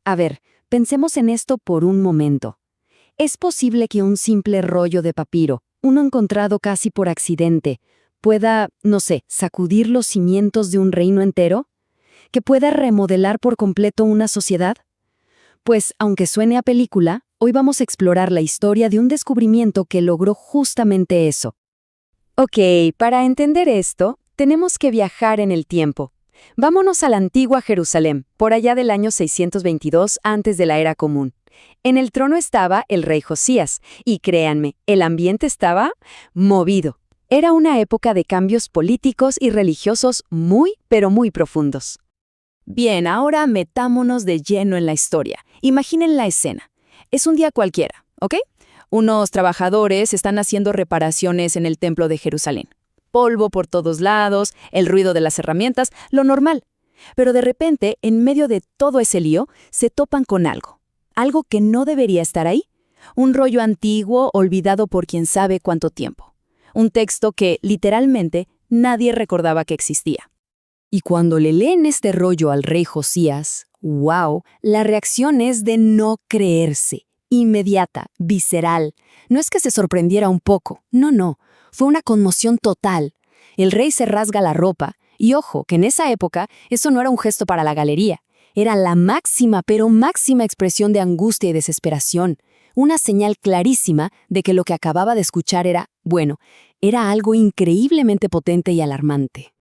A ver, pensemos en esto por un momento. ¿Es posible que un simple rollo de papiro, uno encontrado casi por accidente, pueda, no sé, sacudir los cimientos de un reino entero? ¿Que pueda remodelar por completo una sociedad? Pues, aunque suene a película, hoy vamos a explorar la historia de un descubrimiento que logró justamente eso. Ok, para entender esto, tenemos que viajar en el tiempo. Vámonos a la antigua Jerusalén, por allá del año 622 antes de la Era Común. En el trono estaba el rey Josías, y créanme, el ambiente estaba movido. Era una época de cambios políticos y religiosos muy, pero muy profundos. Bien, ahora metámonos de lleno en la historia. Imaginen la escena. Es un día cualquiera, ¿ok? Unos trabajadores están haciendo reparaciones en el templo de Jerusalén. Polvo por todos lados, el ruido de las herramientas, lo normal. Pero de repente, en medio de todo ese lío, se topan con algo. Algo que no debería estar ahí. Un rollo antiguo, olvidado por quién sabe cuánto tiempo. Un texto que, literalmente, nadie recordaba que existía. Y cuando le leen este rollo al rey Josías, ¡wow!, la reacción es de no creerse. Inmediata, visceral. No es que se sorprendiera un poco, no. Fue una conmoción total. El rey se rasga la ropa, y ojo, que en esa época eso no era un gesto para la galería. Era la máxima, pero máxima expresión de angustia y desesperación. Una señal clarísima de que lo que acababa de escuchar era algo increíblemente potente y alarmante.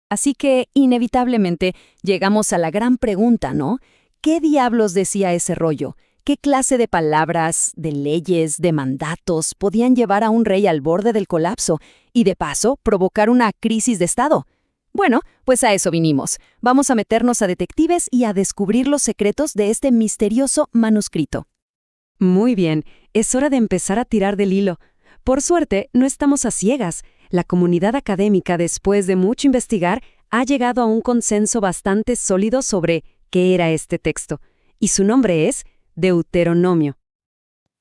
Así que, inevitablemente, llegamos a la gran pregunta, ¿no? ¿Qué diablos decía ese rollo? ¿Qué clase de palabras, de leyes, de mandatos podían llevar a un rey al borde del colapso y, de paso, provocar una crisis de Estado? Bueno, pues a eso vinimos. Vamos a meternos a detectives y a descubrir los secretos de este misterioso manuscrito. Muy bien, es hora de empezar a tirar del hilo. Por suerte, no estamos a ciegas. La comunidad académica, después de mucho investigar, ha llegado a un consenso bastante sólido sobre qué era este texto, y su nombre es Deuteronomio.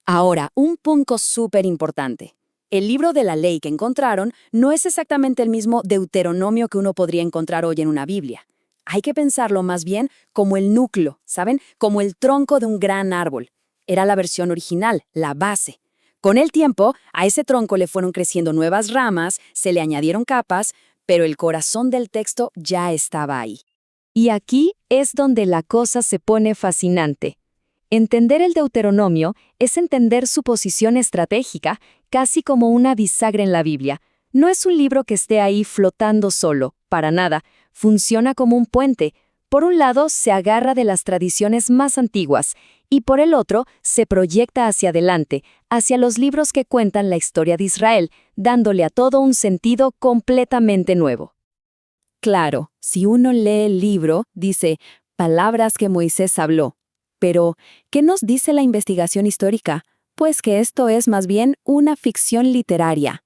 Ahora, un punto súper importante. El libro de la ley que encontraron no es exactamente el mismo Deuteronomio que uno podría encontrar hoy en una Biblia. Hay que pensarlo más bien como el núcleo, ¿saben? Como el tronco de un gran árbol. Era la versión original, la base. Con el tiempo, a ese tronco le fueron creciendo nuevas ramas, se le añadieron capas, pero el corazón del texto ya estaba ahí. Y aquí es donde la cosa se pone fascinante. Entender el Deuteronomio es entender su posición estratégica, casi como una bisagra en la Biblia. No es un libro que esté ahí flotando solo, para nada. Funciona como un puente. Por un lado, se agarra de las tradiciones más antiguas, y por el otro, se proyecta hacia adelante, hacia los libros que cuentan la historia de Israel, dándole a todo un sentido completamente nuevo. Claro, si uno lee el libro, dice, palabras que Moisés habló. Pero, ¿qué nos dice la investigación histórica? Pues que esto es más bien una ficción literaria.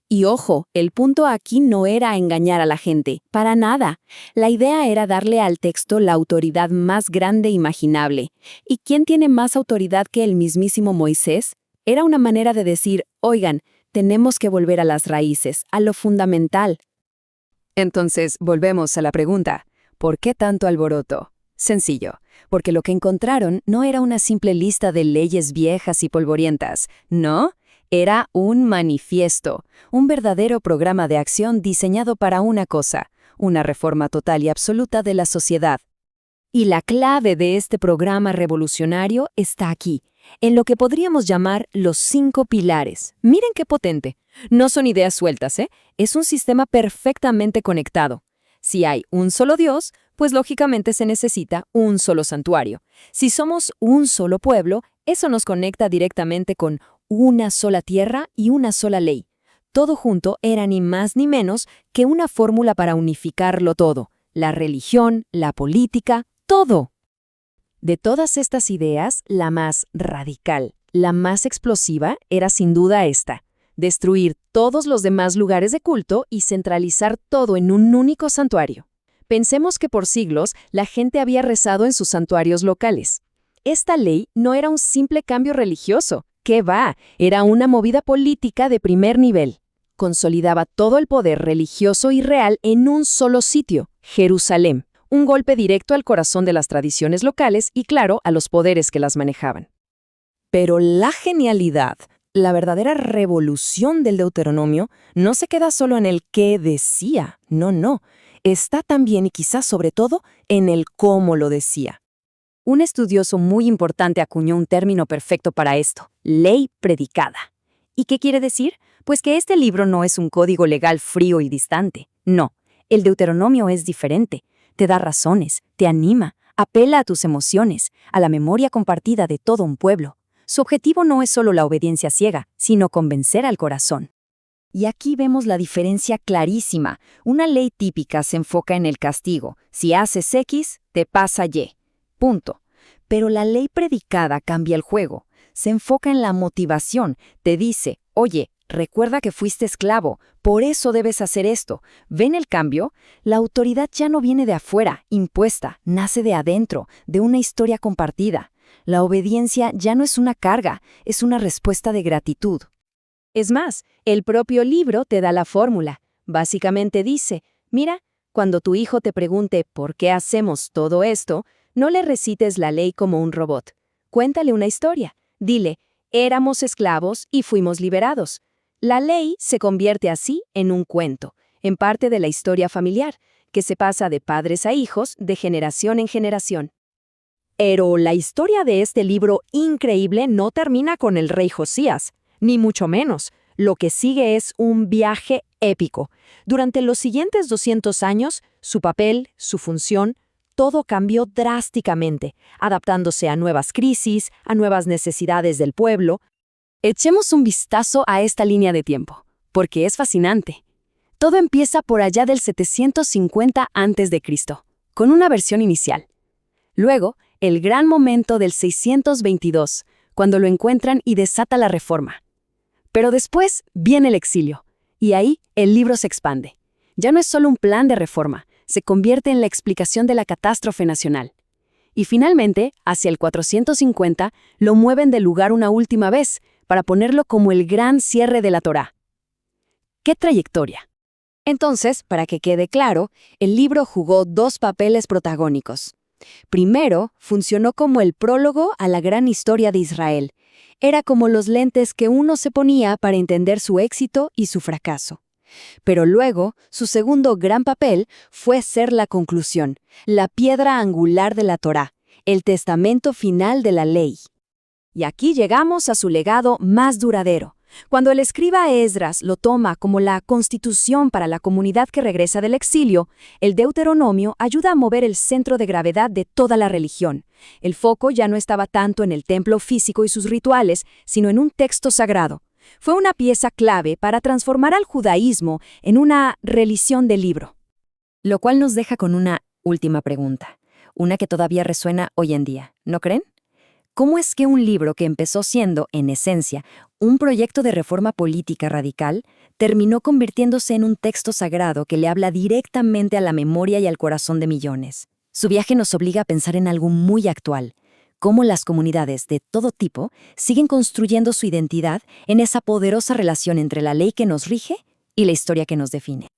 Y ojo, el punto aquí no era engañar a la gente, para nada. La idea era darle al texto la autoridad más grande imaginable. ¿Y quién tiene más autoridad que el mismísimo Moisés? Era una manera de decir, oigan, tenemos que volver a las raíces, a lo fundamental. Entonces, volvemos a la pregunta, ¿por qué tanto alboroto? Sencillo, porque lo que encontraron no era una simple lista de leyes viejas y polvorientas, ¿no? Era un manifiesto, un verdadero programa de acción diseñado para una cosa, una reforma total y absoluta de la sociedad. Y la clave de este programa revolucionario está aquí, en lo que podríamos llamar los 5 pilares. Miren qué potente. No son ideas sueltas, ¿eh? Es un sistema perfectamente conectado. Si hay un solo Dios, pues lógicamente se necesita un solo santuario. Si somos un solo pueblo, eso nos conecta directamente con una sola tierra y una sola ley. Todo junto era ni más ni menos que una fórmula para unificarlo todo. La religión, la política, todo. De todas estas ideas, la más radical, la más explosiva, era sin duda esta: destruir todos los demás lugares de culto y centralizar todo en un único santuario. Pensemos que por siglos la gente había rezado en sus santuarios locales. Esta ley no era un simple cambio religioso. ¿Qué va? Era una movida política de primer nivel. Consolidaba todo el poder religioso y real en un solo sitio, Jerusalén. Un golpe directo al corazón de las tradiciones locales y, claro, a los poderes que las manejaban. Pero la genialidad, la verdadera revolución del Deuteronomio, no se queda solo en el qué decía, no. Está también y quizás sobre todo en el cómo lo decía. Un estudioso muy importante acuñó un término perfecto para esto: ley predicada. ¿Y qué quiere decir? Pues que este libro no es un código legal frío y distante. No, el Deuteronomio es diferente. Te da razones, te anima, apela a tus emociones, a la memoria compartida de todo un pueblo. Su objetivo no es solo la obediencia ciega, sino convencer al corazón. Y aquí vemos la diferencia clarísima. Una ley típica se enfoca en el castigo. Si haces X, te pasa Y. Punto. Pero la ley predicada cambia el juego. Se enfoca en la motivación. Te dice, oye, recuerda que fuiste esclavo, por eso debes hacer esto. ¿Ven el cambio? La autoridad ya no viene de afuera, impuesta, nace de adentro, de una historia compartida. La obediencia ya no es una carga, es una respuesta de gratitud. Es más, el propio libro te da la fórmula. Básicamente dice, mira, cuando tu hijo te pregunte ¿por qué hacemos todo esto?, no le recites la ley como un robot. Cuéntale una historia. Dile, éramos esclavos y fuimos liberados. La ley se convierte así en un cuento, en parte de la historia familiar, que se pasa de padres a hijos, de generación en generación. Pero la historia de este libro increíble no termina con el rey Josías, ni mucho menos. Lo que sigue es un viaje épico. Durante los siguientes 200 años, su papel, su función, todo cambió drásticamente, adaptándose a nuevas crisis, a nuevas necesidades del pueblo. Echemos un vistazo a esta línea de tiempo, porque es fascinante. Todo empieza por allá del 750 a.C., con una versión inicial. Luego, el gran momento del 622, cuando lo encuentran y desata la reforma. Pero después viene el exilio, y ahí el libro se expande. Ya no es solo un plan de reforma, se convierte en la explicación de la catástrofe nacional. Y finalmente, hacia el 450, lo mueven de lugar una última vez, para ponerlo como el gran cierre de la Torá. ¡Qué trayectoria! Entonces, para que quede claro, el libro jugó dos papeles protagónicos. Primero, funcionó como el prólogo a la gran historia de Israel. Era como los lentes que uno se ponía para entender su éxito y su fracaso. Pero luego, su segundo gran papel fue ser la conclusión, la piedra angular de la Torá, el testamento final de la ley. Y aquí llegamos a su legado más duradero. Cuando el escriba Esdras lo toma como la constitución para la comunidad que regresa del exilio, el Deuteronomio ayuda a mover el centro de gravedad de toda la religión. El foco ya no estaba tanto en el templo físico y sus rituales, sino en un texto sagrado. Fue una pieza clave para transformar al judaísmo en una religión del libro. Lo cual nos deja con una última pregunta, una que todavía resuena hoy en día, ¿no creen? ¿Cómo es que un libro que empezó siendo, en esencia, un proyecto de reforma política radical, terminó convirtiéndose en un texto sagrado que le habla directamente a la memoria y al corazón de millones? Su viaje nos obliga a pensar en algo muy actual, cómo las comunidades de todo tipo siguen construyendo su identidad en esa poderosa relación entre la ley que nos rige y la historia que nos define.